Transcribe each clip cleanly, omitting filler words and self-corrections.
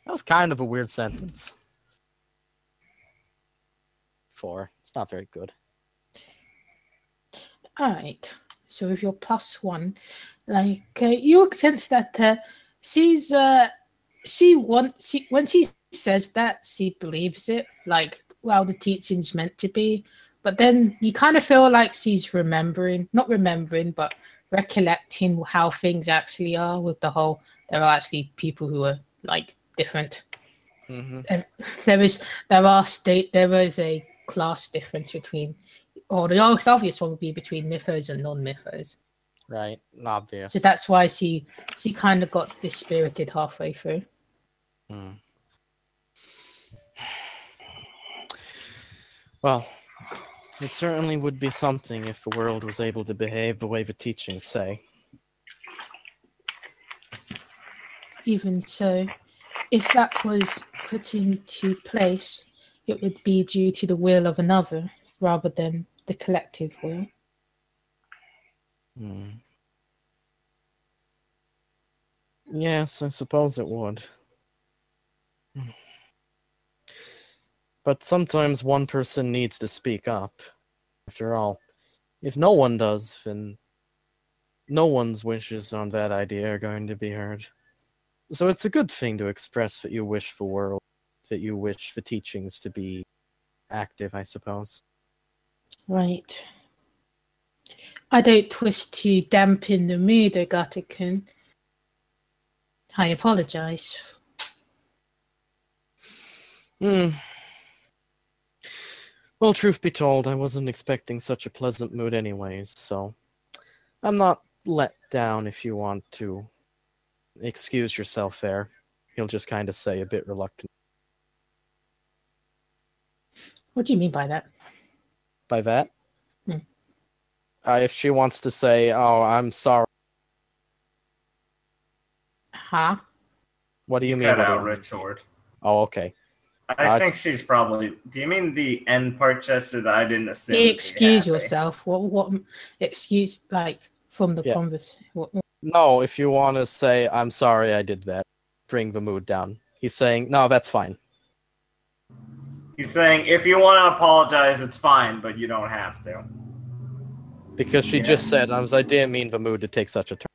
That was kind of a weird sentence. 4. It's not very good. Alright. So with your +1, like you sense that when she says that, she believes it, like well the teaching's meant to be. But then you kind of feel like she's not remembering, but recollecting how things actually are with the whole, there are actually people who are like different. Mm-hmm. There is a class difference between, or the most obvious one would be between mythos and non-mythos. Right, obvious. So that's why she kind of got dispirited halfway through. Hmm. Well, it certainly would be something if the world was able to behave the way the teachings say. Even so, if that was put into place, it would be due to the will of another rather than the collective will. Yes, I suppose it would. But sometimes one person needs to speak up. After all, if no one does, then no one's wishes on that idea are going to be heard. So it's a good thing to express that you wish the world, that you wish the teachings to be active, I suppose. Right. I don't wish to dampen the mood, Ogata-kun. I apologize. Well, truth be told, I wasn't expecting such a pleasant mood anyways, so I'm not let down if you want to excuse yourself there. He'll just kind of say a bit reluctant. What do you mean by that? By that? If she wants to say, oh, I'm sorry. Huh? What do you mean? Cut out, Red Sword. Oh, okay. I think she's probably. Do you mean the end part, Chester? That I didn't assume. Excuse yourself. What? Excuse, like from the conversation. No, if you want to say, I'm sorry I did that, bring the mood down. He's saying, no, that's fine. He's saying, if you want to apologize, it's fine, but you don't have to. Because she just said, I didn't mean the mood to take such a turn.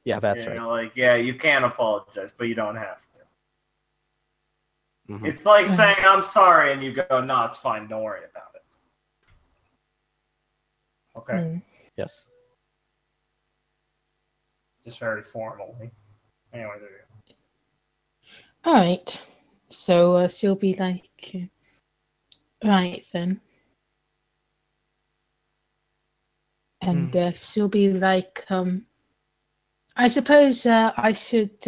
Yeah, that's right. Like, yeah, you can apologize, but you don't have to. Mm-hmm. It's like saying, I'm sorry, and you go, no, it's fine, don't worry about it. Okay? Yes. Just very formally. Anyway, there you go. Alright. So she'll be like, right then. And she'll be like, I suppose I should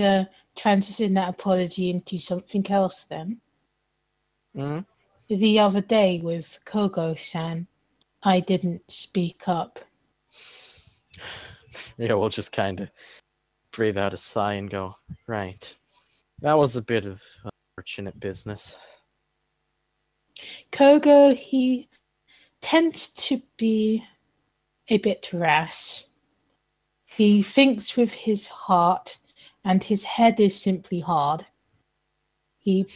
transition that apology into something else then. The other day with Kogo-san, I didn't speak up. Yeah, we'll just kind of breathe out a sigh and go, right. That was a bit of unfortunate business. Kogo, he tends to be a bit rash. He thinks with his heart, and his head is simply hard. He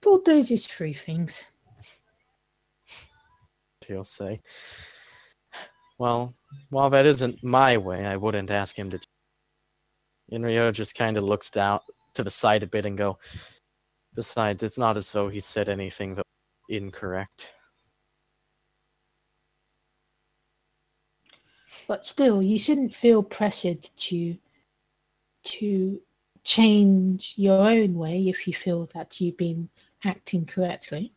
bulldozes through things. He'll say, well, while that isn't my way, I wouldn't ask him to. Inryo just kind of looks down to the side a bit and go, besides, it's not as though he said anything that was incorrect. But still, you shouldn't feel pressured to change your own way if you feel that you've been acting correctly.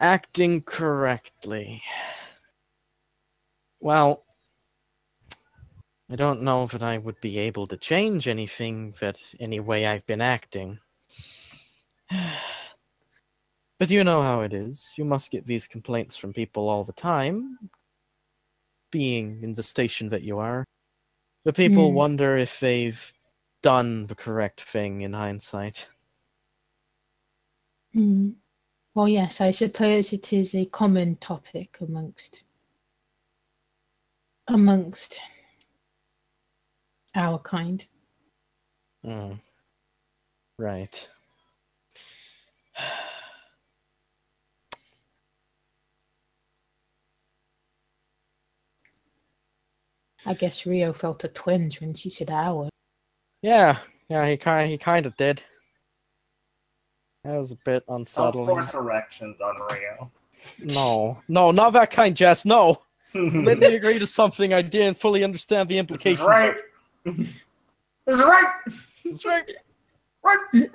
Acting correctly. Well, I don't know that I would be able to change anything that any way I've been acting. But you know how it is. You must get these complaints from people all the time. Being in the station that you are. The people wonder if they've done the correct thing in hindsight. Well, yes, I suppose it is a common topic amongst Our kind. Right. I guess Rio felt a twinge when she said our. Yeah, he kind of did. That was a bit Don't unsettling. force erections on Rio. No, not that kind, Jess. No. Let me agree to something I didn't fully understand the This implications is right. of. This is right. That's right. Right.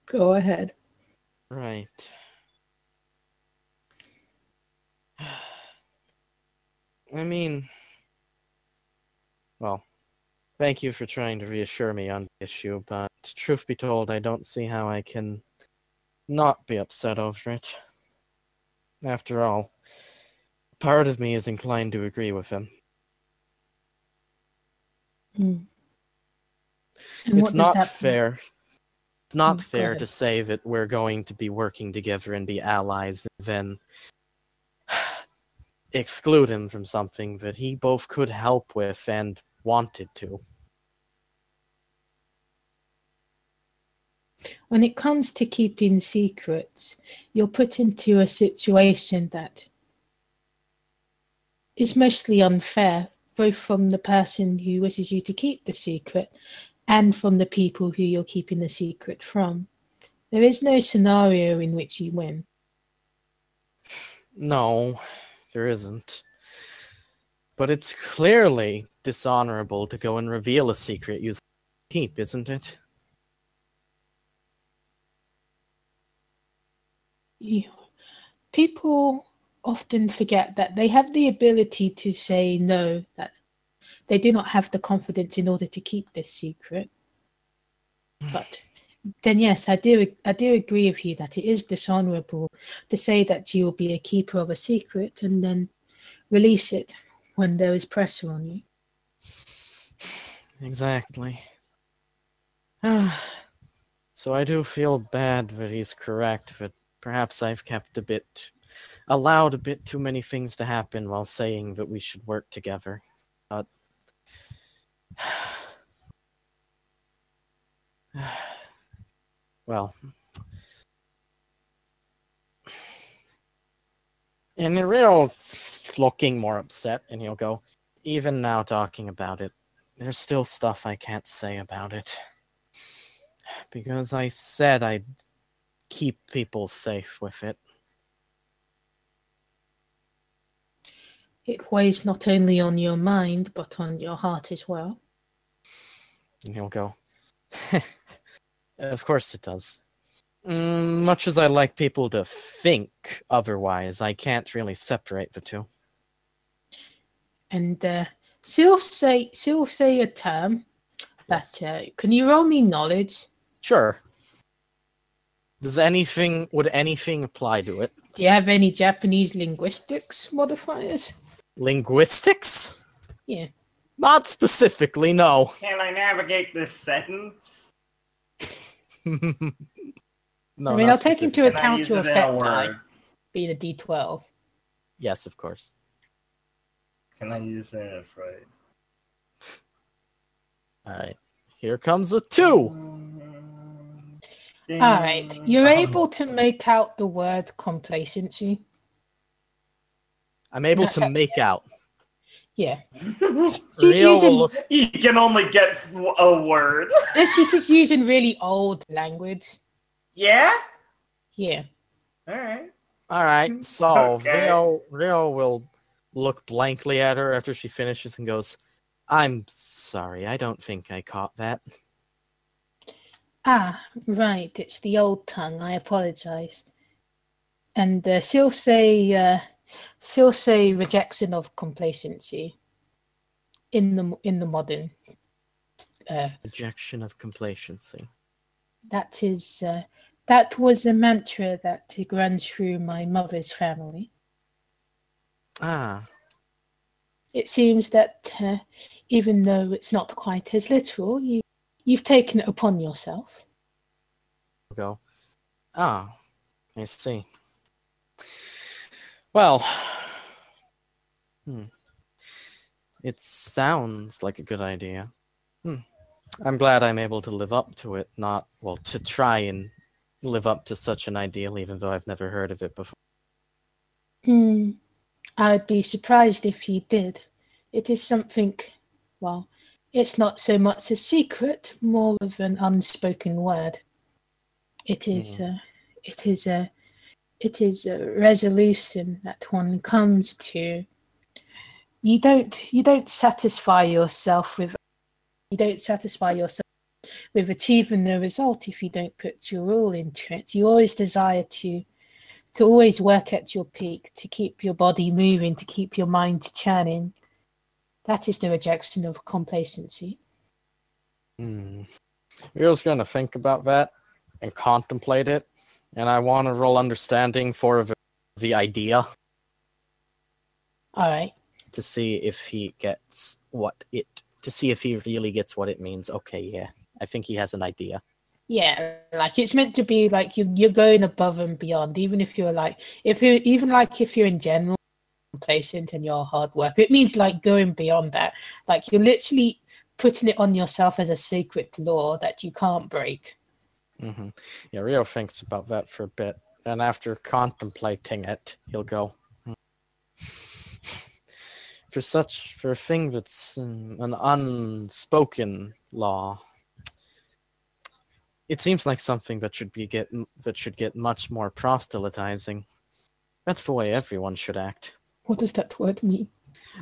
Go ahead. Right. I mean, well, thank you for trying to reassure me on the issue, but truth be told, I don't see how I can not be upset over it. After all, part of me is inclined to agree with him. And It's what does not that fair. It's not Go fair ahead. to say that we're going to be working together and be allies and then exclude him from something that he both could help with and wanted to. When it comes to keeping secrets, you're put into a situation that is mostly unfair, both from the person who wishes you to keep the secret and from the people who you're keeping the secret from. There is no scenario in which you win. No, there isn't. But it's clearly dishonorable to go and reveal a secret you keep, isn't it? People often forget that they have the ability to say no, that they do not have the confidence in order to keep this secret. But then yes, I do agree with you that it is dishonorable to say that you will be a keeper of a secret and then release it when there is pressure on you. Exactly. So I do feel bad that he's correct, that perhaps I've allowed a bit too many things to happen while saying that we should work together. But well, and Real's looking more upset, and he'll go, even now talking about it, there's still stuff I can't say about it. Because I said I'd keep people safe with it. It weighs not only on your mind, but on your heart as well. And he'll go, of course it does. Much as I like people to think otherwise, I can't really separate the two. And she'll say a term Yes. that can you roll me knowledge? Sure. Would anything apply to it? Do you have any Japanese linguistics modifiers? Linguistics? Yeah. Not specifically, no. Can I navigate this sentence? No, I mean, I'll take into Can I account use your it in a effect die word? being a D12. Yes, of course. Can I use it in a phrase? Alright. Here comes a 2! Alright, you're able to make out the word complacency. I'm able That's to make out. Yeah. You can only get a word. She's just using really old language. Yeah? Yeah. Alright, so Okay. Rio will look blankly at her after she finishes and goes, I'm sorry, I don't think I caught that. Ah, right, it's the old tongue, I apologize. And she'll say rejection of complacency in the modern. Rejection of complacency. That was a mantra that runs through my mother's family. Ah. It seems that even though it's not quite as literal, you've taken it upon yourself. Go. I see. Well, It sounds like a good idea. I'm glad I'm able to live up to it, to try and live up to such an ideal, even though I've never heard of it before. I would be surprised if you did. It is something, well, it's not so much a secret, more of an unspoken word. It is a resolution that one comes to. You don't satisfy yourself with achieving the result if you don't put your all into it. You always desire to always work at your peak, to keep your body moving, to keep your mind churning. That is the rejection of complacency. You're just gonna think about that and contemplate it, and I want to roll understanding for the idea. All right. To see if he really gets what it means. Okay, yeah. I think he has an idea. Yeah, like it's meant to be like you're going above and beyond, even if you're if you're in general complacent and you're a hard worker. It means like going beyond that. Like you're literally putting it on yourself as a sacred law that you can't break. Yeah, Rio thinks about that for a bit, and after contemplating it, he'll go, for a thing that's an unspoken law, it seems like something that should get much more proselytizing. That's the way everyone should act. What does that word mean?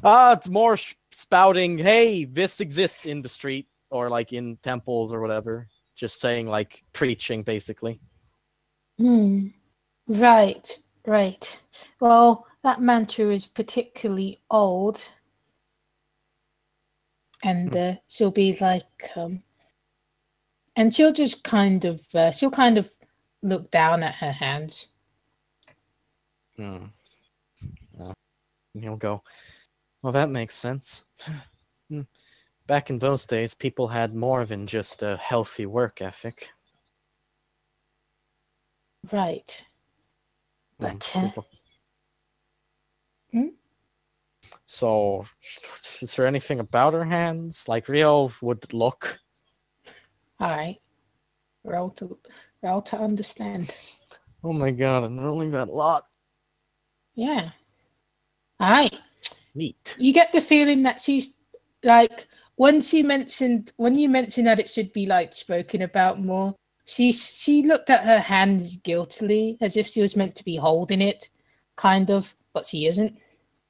It's more spouting, hey, this exists in the street, or like in temples or whatever. Just saying, like, preaching, basically. Right. Well, that mantra is particularly old. And she'll be like, and she'll just kind of look down at her hands. And he'll go, well, that makes sense. Back in those days, people had more than just a healthy work ethic. Right. But, So, is there anything about her hands? Like, Rio would look. Alright. Roll to understand. Oh my god, I'm rolling that lot. Yeah. Alright. Neat. You get the feeling that she's like when you mentioned that it should be like spoken about more, she looked at her hands guiltily as if she was meant to be holding it, kind of, but she isn't.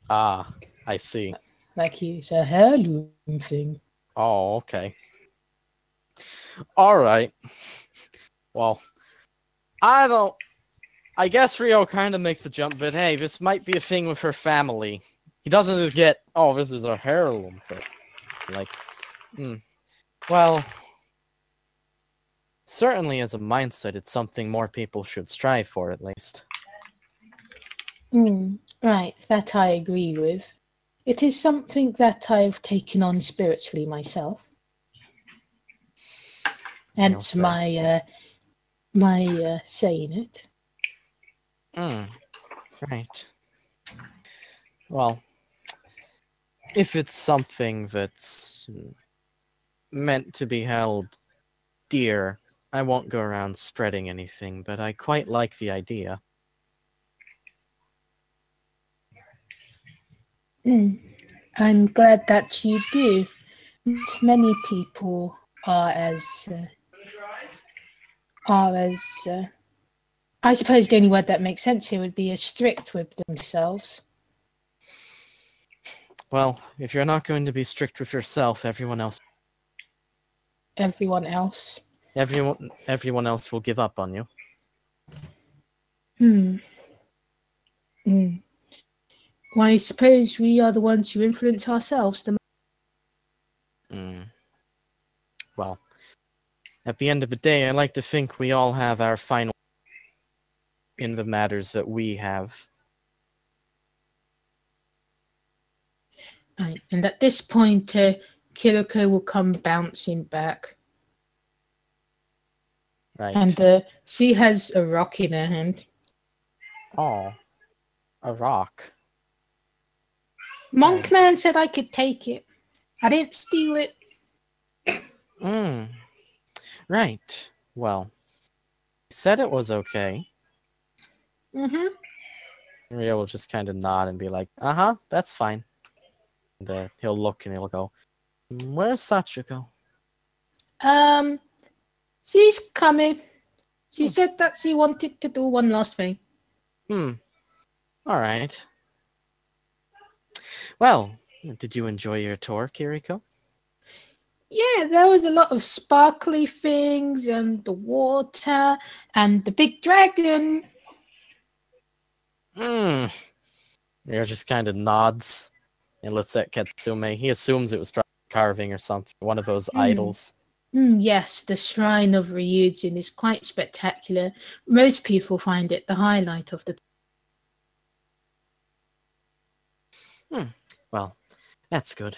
Ah, I see. Like it's a heirloom thing. Oh, okay. Alright. Well, I guess Rio kind of makes the jump, but hey, this might be a thing with her family. He doesn't just get, oh, this is a heirloom thing. Like, well, certainly as a mindset, it's something more people should strive for, at least. Right, that I agree with. It is something that I've taken on spiritually myself. Hence my saying it. Right. Well, if it's something that's meant to be held dear, I won't go around spreading anything, but I quite like the idea. I'm glad that you do. Not many people are as I suppose the only word that makes sense here would be as strict with themselves. Well, if you're not going to be strict with yourself, everyone else will give up on you. Well, I suppose we are the ones who influence ourselves the most. Well, at the end of the day, I like to think we all have our final in the matters that we have. Right. And at this point, Kiriko will come bouncing back. Right. And she has a rock in her hand. Oh, a rock. Monkman said I could take it. I didn't steal it. Right. Well, he said it was okay. Mm-hmm. Rio will just kind of nod and be like, uh-huh, that's fine. And he'll look and he'll go, where's Sachiko? She's coming. She said that she wanted to do one last thing. All right. Well, did you enjoy your tour, Kiriko? Yeah, there was a lot of sparkly things and the water and the big dragon. Rio just kind of nods and looks at Katsume. He assumes it was probably carving or something, one of those idols. Yes, the Shrine of Ryujin is quite spectacular. Most people find it the highlight of the... Well, that's good.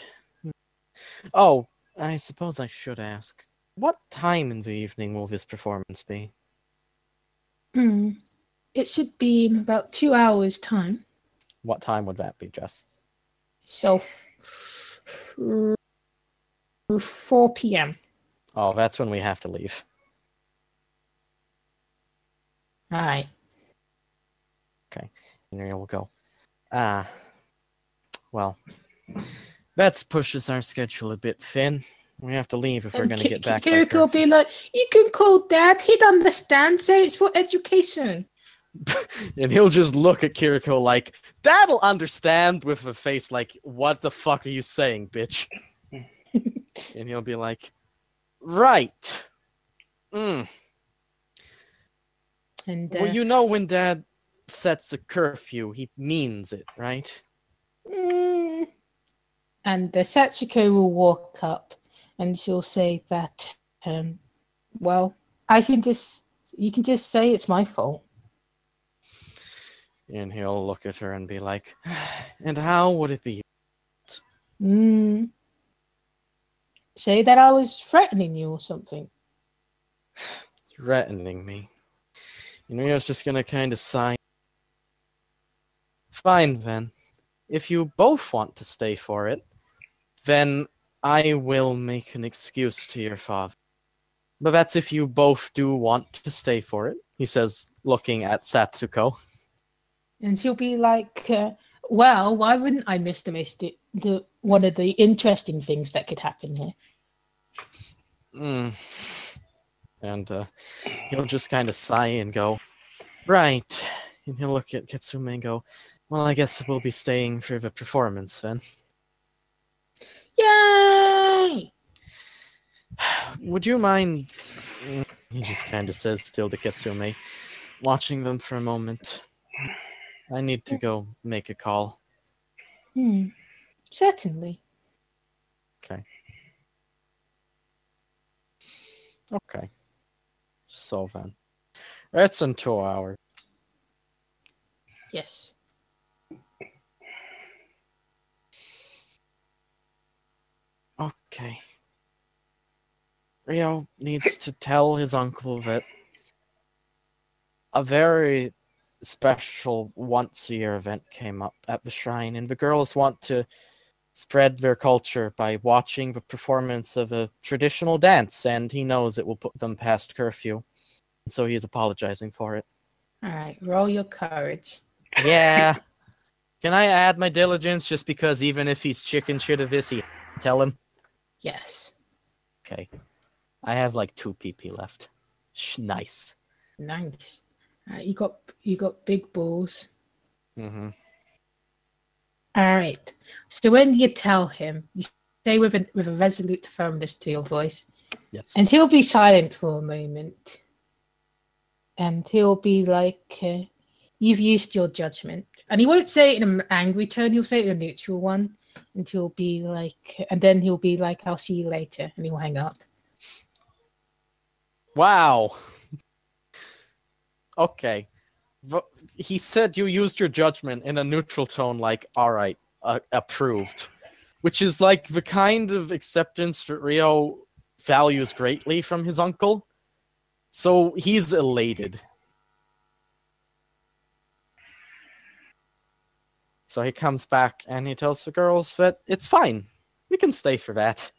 Oh, I suppose I should ask, what time in the evening will this performance be? It should be in about 2 hours' time. What time would that be, Jess? So, 4 p.m. Oh, that's when we have to leave. All right. Okay, and Rio will go, well, that pushes our schedule a bit thin. We have to leave if we're going to get back. Kiriko will be like, you can call Dad. He'd understand. Say it's for education. And he'll just look at Kiriko like, Dad'll understand, with a face like, what the fuck are you saying, bitch? And he'll be like, right. And well, you know when Dad sets a curfew, he means it, right? And Sachiko will walk up and she'll say that, well, you can just say it's my fault. And he'll look at her and be like, and how would it be? Say that I was threatening you or something. Threatening me. And Rio's just gonna kind of sigh. Fine, then. If you both want to stay for it, then I will make an excuse to your father. But that's if you both do want to stay for it, he says, looking at Satsuko. And she'll be like, well, why wouldn't I miss one of the interesting things that could happen here? And he'll just kind of sigh and go, right. And he'll look at Katsume and go, well, I guess we'll be staying for the performance then. Yay! Would you mind, he just kind of says still to Katsume, watching them for a moment? I need to go make a call. Certainly. Okay. So then. That's in 2 hours. Yes. Okay. Rio needs to tell his uncle that a very special once-a-year event came up at the shrine, and the girls want to spread their culture by watching the performance of a traditional dance, and he knows it will put them past curfew, so he is apologizing for it. All right, roll your courage. Yeah. Can I add my diligence just because even if he's chicken shit of this, he tell him? Yes. Okay. I have like 2 PP left. Nice. Nice. You got big balls. Mm-hmm. All right. So when you tell him, you say with a resolute firmness to your voice. Yes. And he'll be silent for a moment. And he'll be like, you've used your judgment. And he won't say it in an angry tone. He'll say it in a neutral one. And he'll be like, I'll see you later. And he'll hang up. Wow. Okay. He said you used your judgment in a neutral tone, like, all right, approved. Which is like the kind of acceptance that Rio values greatly from his uncle. So he's elated. So he comes back and he tells the girls that it's fine. We can stay for that.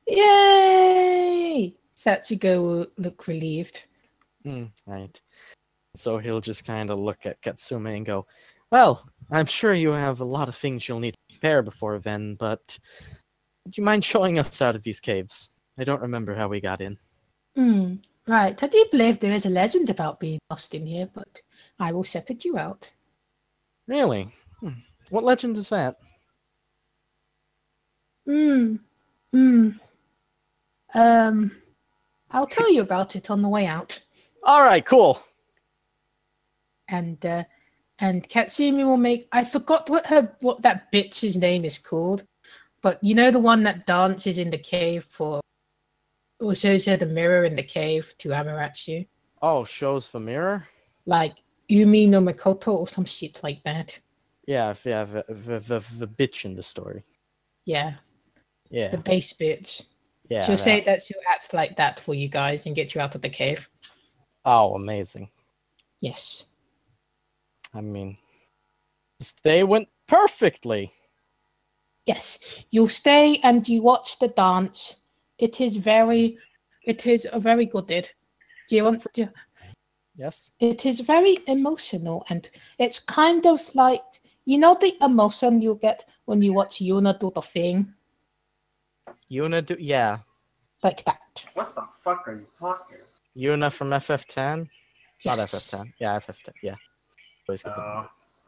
Yay! Satsuko will look relieved. Right. So he'll just kind of look at Katsume and go, well, I'm sure you have a lot of things you'll need to prepare before then, but would you mind showing us out of these caves? I don't remember how we got in. Right. I do believe there is a legend about being lost in here, but I will separate you out. Really? What legend is that? I'll tell you about it on the way out. All right, cool. And Katsumi will make. I forgot what that bitch's name is called, but you know the one that dances in the cave or shows her the mirror in the cave to Amaterasu. Oh, shows the mirror? Like Yumi no Mikoto or some shit like that. Yeah, the bitch in the story. Yeah. Yeah. The base bitch. Yeah. She'll say that she'll act like that for you guys and get you out of the cave. Oh, amazing. Yes. I mean, they went perfectly. Yes. You'll stay and you watch the dance. It is a very good it. Do you want to? Yes. It is very emotional and it's kind of like, you know, the emotion you get when you watch Yuna do the thing? Yeah. Like that. What the fuck are you talking? Yuna from FF10? Not Yes. FF10. Yeah, FF10. Yeah.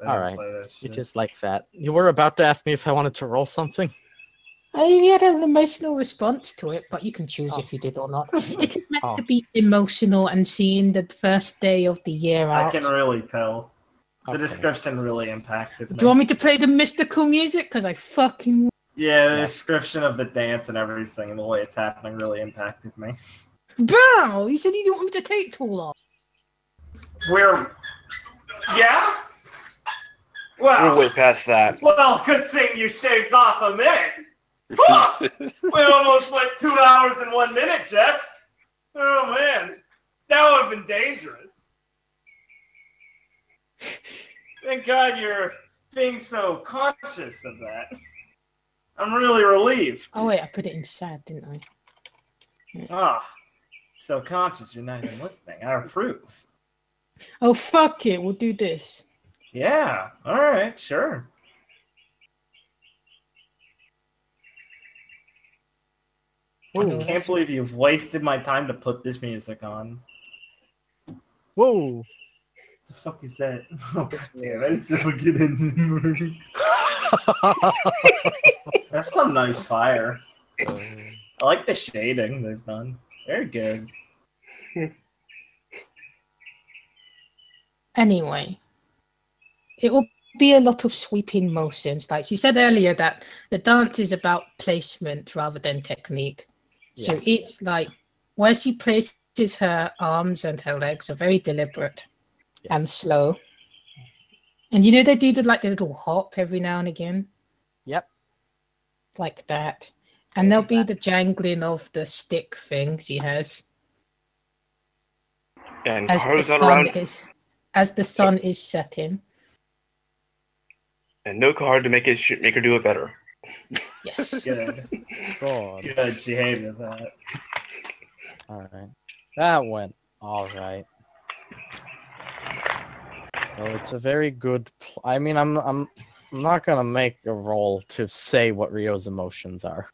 All right. You just like that. You were about to ask me if I wanted to roll something? You had an emotional response to it, but you can choose if you did or not. It is meant to be emotional and seeing the first day of the year out. I can really tell. The Okay. description really impacted me. Do you want me to play the mystical music? Because I fucking... Yeah, the description of the dance and everything and the way it's happening really impacted me. Bow! You said you didn't want me to take too long. Yeah? Well, We're way past that. Well, good thing you shaved off a minute. Huh! We almost went 2 hours and 1 minute, Jess. Oh, man. That would have been dangerous. Thank God you're being so conscious of that. I'm really relieved. Oh, wait, I put it in sad, didn't I? Ah, so conscious you're not even listening. I approve. Oh, fuck it. We'll do this. Yeah, all right, sure. I can't believe you've wasted my time to put this music on. Whoa! The fuck is that? Oh, God damn, I didn't get in. That's some nice fire. I like the shading they've done. Very good. Anyway, it will be a lot of sweeping motions. Like she said earlier, that the dance is about placement rather than technique. So it's like where she places her arms and her legs are very deliberate and slow. And you know they do the little hop every now and again. Yep. Like that. And there'll be the jangling of the stick thing she has. And as the sun is setting. And no card to make her do it better. Yes. Good. God. Good, she hated that. Alright. That went alright. So it's a very good I mean I'm not gonna make a roll to say what Ryo's emotions are.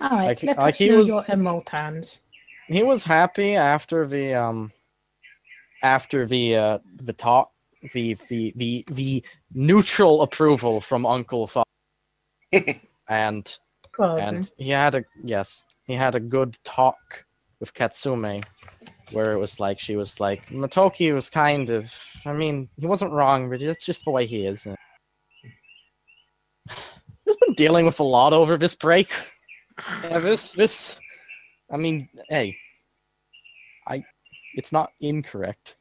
Alright, let us know your emotans. He was happy after the talk, the neutral approval from Uncle Father. and he had a good talk with Katsume where it was like she was like Motoki was kind of, I mean, he wasn't wrong, but it's just the way he is. He's been dealing with a lot over this break. Yeah, this I mean, hey, it's not incorrect.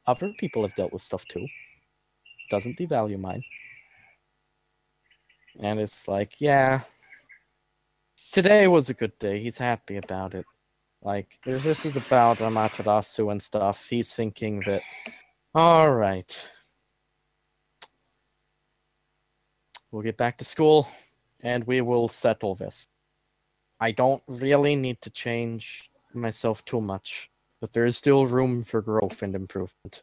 Other people have dealt with stuff too. Doesn't devalue mine. And it's like, yeah, today was a good day. He's happy about it. Like, if this is about Amaterasu and stuff, he's thinking that, alright, We'll get back to school, and we will settle this. I don't really need to change myself too much, but there is still room for growth and improvement.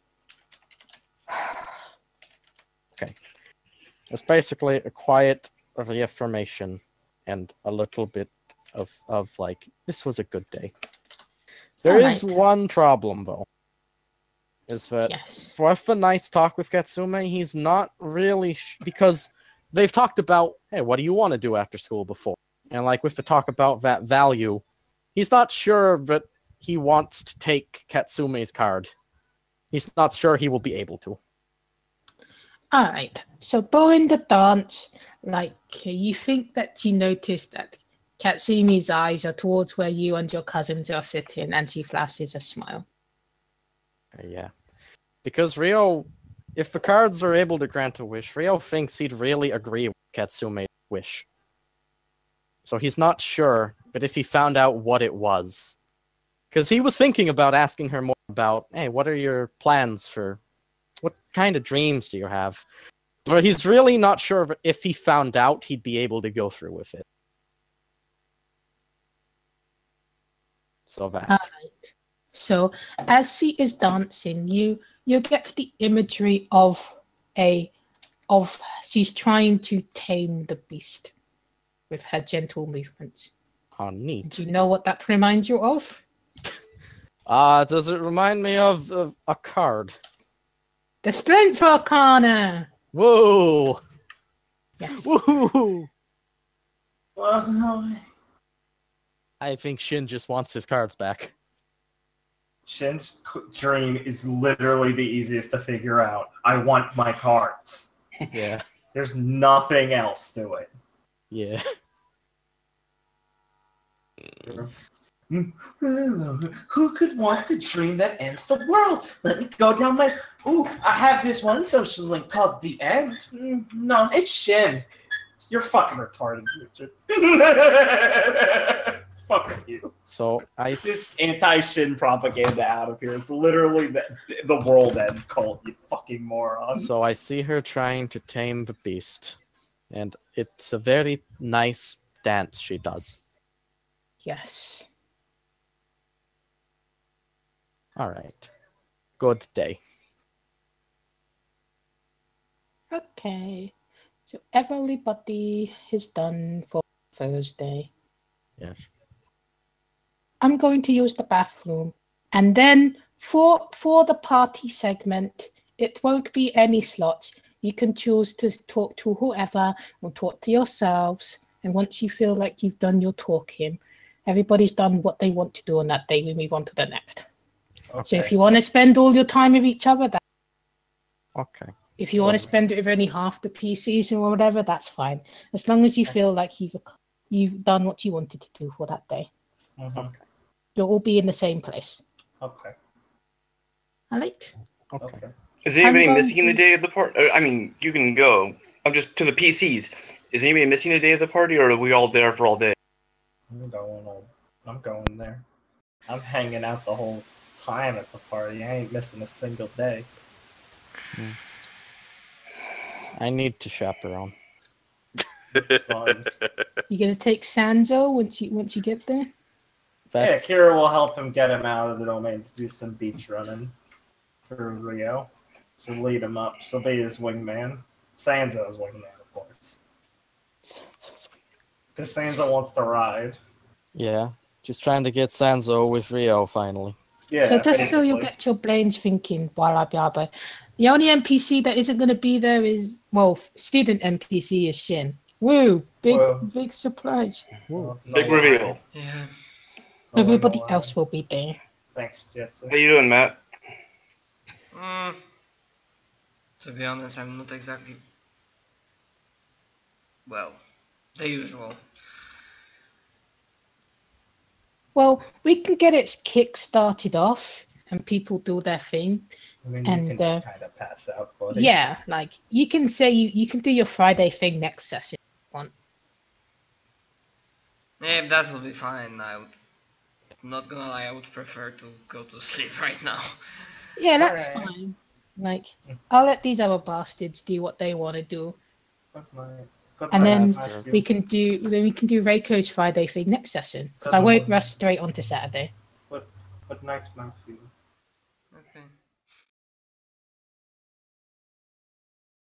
Okay. It's basically a quiet reaffirmation and a little bit of like, this was a good day. There is one problem, though. Is that with a nice talk with Katsume, he's not really... because they've talked about, hey, what do you want to do after school before? And like with the talk about that value, he's not sure that he wants to take Katsume's card. He's not sure he will be able to. Alright, so during the dance, like, you think that you noticed that Katsumi's eyes are towards where you and your cousins are sitting, and she flashes a smile. Yeah. Because Ryo, if the cards are able to grant a wish, Ryo thinks he'd really agree with Katsume's wish. So he's not sure, but if he found out what it was... because he was thinking about asking her more about, hey, what are your plans for... what kind of dreams do you have? But he's really not sure if he found out he'd be able to go through with it. So that. Alright. So as she is dancing, you get the imagery of she's trying to tame the beast with her gentle movements. Oh, neat. Do you know what that reminds you of? Does it remind me of a card? The Strength Arcana! Whoa! Yes. Woohoo! Well, no. I think Shin just wants his cards back. Shin's dream is literally the easiest to figure out. I want my cards. Yeah. There's nothing else to it. Yeah. Who could want to dream that ends the world? Let me go down my... Ooh, I have this one social link called The End. No, it's Shin. You're fucking retarded, Richard. Fuck you. So this anti-Shin propaganda out of here. It's literally the world end cult, you fucking moron. So I see her trying to tame the beast. And it's a very nice dance she does. Yes. Alright. Good day. Okay. So everybody is done for Thursday. Yes. I'm going to use the bathroom. And then for the party segment, it won't be any slots. You can choose to talk to whoever or talk to yourselves. And once you feel like you've done your talking, everybody's done what they want to do on that day, we move on to the next. Okay. So if you want to spend all your time with each other, that's okay. If you want to spend it with only half the PCs or whatever, that's fine. As long as you feel like you've done what you wanted to do for that day. Okay. You'll all be in the same place. Okay. Alright? Okay. Is anybody missing the day of the party? I mean, you can go. I'm just to the PCs. Is anybody missing the day of the party, or are we all there for all day? I'm going there. I'm hanging out the whole time at the party. I ain't missing a single day. I need to chaperone. It's fun. You gonna take Sanzo once you get there? Yeah, Kira will help him get him out of the domain to do some beach running for Rio. To lead him up. She'll be his wingman. Sanzo's wingman, of course. Because Sanzo wants to ride. Yeah. Just trying to get Sanzo with Rio finally. Yeah, so just basically. so you get your brains thinking, blah, blah, blah. The only NPC that isn't going to be there is, well, student NPC is Shin. Woo! Big surprise. No Big reveal. Yeah. Everybody else will be there. Thanks, Jesse. How you doing, Matt? To be honest, I'm not exactly... well, the usual. Well, we can get it kick started off and people do their thing. I mean, and you can just kind of pass out, buddy. Yeah, like you can say you can do your Friday thing next session if you want. Yeah, that will be fine. Not gonna lie, I would prefer to go to sleep right now. Yeah, that's Alright. fine. Like, I'll let these other bastards do what they want to do. Good night. Good And night, then Matthew. we can do Reiko's Friday thing next session because I won't rush straight onto Saturday. Good night, Matthew. Okay.